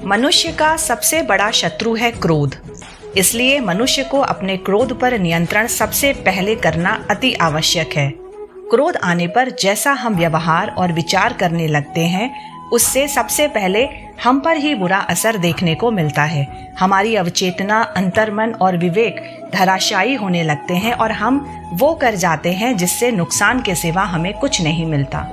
मनुष्य का सबसे बड़ा शत्रु है क्रोध। इसलिए मनुष्य को अपने क्रोध पर नियंत्रण सबसे पहले करना अति आवश्यक है। क्रोध आने पर जैसा हम व्यवहार और विचार करने लगते हैं, उससे सबसे पहले हम पर ही बुरा असर देखने को मिलता है। हमारी अवचेतना, अंतर्मन और विवेक धराशायी होने लगते हैं और हम वो कर जाते हैं जिससे नुकसान के सिवा हमें कुछ नहीं मिलता।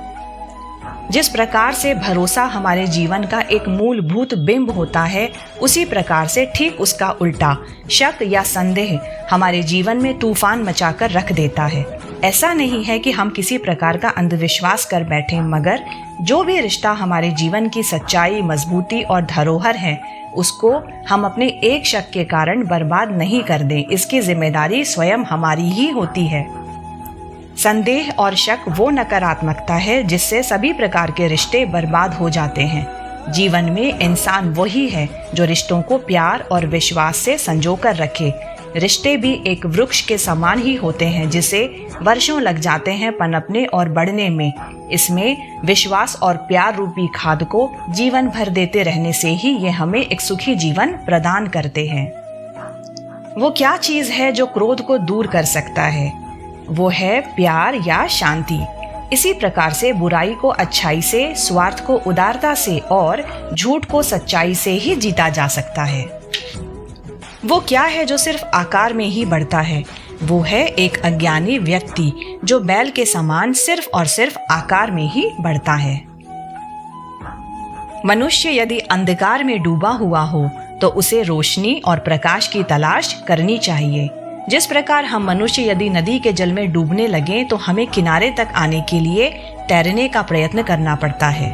जिस प्रकार से भरोसा हमारे जीवन का एक मूलभूत बिंब होता है, उसी प्रकार से ठीक उसका उल्टा शक या संदेह हमारे जीवन में तूफान मचाकर रख देता है। ऐसा नहीं है कि हम किसी प्रकार का अंधविश्वास कर बैठे, मगर जो भी रिश्ता हमारे जीवन की सच्चाई, मजबूती और धरोहर है, उसको हम अपने एक शक के कारण बर्बाद नहीं कर दें। इसकी जिम्मेदारी स्वयं हमारी ही होती है। संदेह और शक वो नकारात्मकता है जिससे सभी प्रकार के रिश्ते बर्बाद हो जाते हैं। जीवन में इंसान वही है जो रिश्तों को प्यार और विश्वास से संजोकर रखे। रिश्ते भी एक वृक्ष के समान ही होते हैं जिसे वर्षों लग जाते हैं पनपने और बढ़ने में। इसमें विश्वास और प्यार रूपी खाद को जीवन भर देते रहने से ही ये हमें एक सुखी जीवन प्रदान करते हैं। वो क्या चीज़ है जो क्रोध को दूर कर सकता है? वो है प्यार या शांति। इसी प्रकार से बुराई को अच्छाई से, स्वार्थ को उदारता से और झूठ को सच्चाई से ही जीता जा सकता है। वो क्या है जो सिर्फ आकार में ही बढ़ता है? वो है एक अज्ञानी व्यक्ति जो बैल के समान सिर्फ और सिर्फ आकार में ही बढ़ता है। मनुष्य यदि अंधकार में डूबा हुआ हो तो उसे रोशनी और प्रकाश की तलाश करनी चाहिए। जिस प्रकार हम मनुष्य यदि नदी के जल में डूबने लगे तो हमें किनारे तक आने के लिए तैरने का प्रयत्न करना पड़ता है।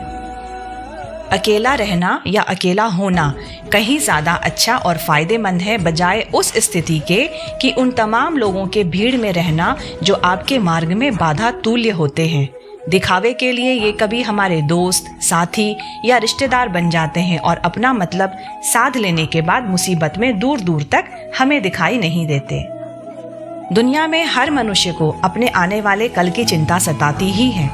अकेला रहना या अकेला होना कहीं ज़्यादा अच्छा और फायदेमंद है, बजाय उस स्थिति के कि उन तमाम लोगों के भीड़ में रहना जो आपके मार्ग में बाधा तुल्य होते हैं। दिखावे के लिए ये कभी हमारे दोस्त, साथी या रिश्तेदार बन जाते हैं और अपना मतलब साध लेने के बाद मुसीबत में दूर दूर तक हमें दिखाई नहीं देते। दुनिया में हर मनुष्य को अपने आने वाले कल की चिंता सताती ही है,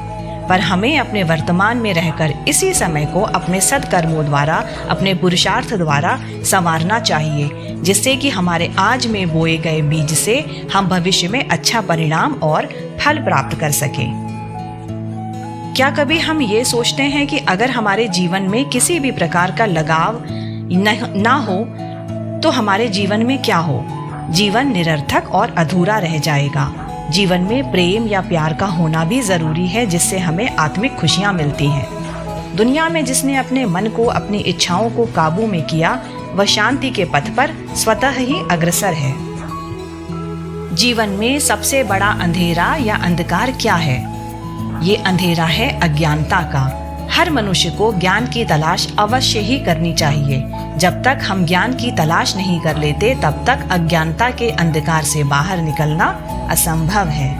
पर हमें अपने वर्तमान में रहकर इसी समय को अपने सत्कर्मों द्वारा, अपने पुरुषार्थ द्वारा संवारना चाहिए, जिससे कि हमारे आज में बोए गए बीज से हम भविष्य में अच्छा परिणाम और फल प्राप्त कर सकें। क्या कभी हम ये सोचते हैं कि अगर हमारे जीवन में किसी भी प्रकार का लगाव ना हो तो हमारे जीवन में क्या हो? जीवन निरर्थक और अधूरा रह जाएगा। जीवन में प्रेम या प्यार का होना भी जरूरी है, जिससे हमें आत्मिक खुशियां मिलती हैं। दुनिया में जिसने अपने मन को, अपनी इच्छाओं को काबू में किया, वह शांति के पथ पर स्वतः ही अग्रसर है। जीवन में सबसे बड़ा अंधेरा या अंधकार क्या है? ये अंधेरा है अज्ञानता का। हर मनुष्य को ज्ञान की तलाश अवश्य ही करनी चाहिए। जब तक हम ज्ञान की तलाश नहीं कर लेते, तब तक अज्ञानता के अंधकार से बाहर निकलना असंभव है।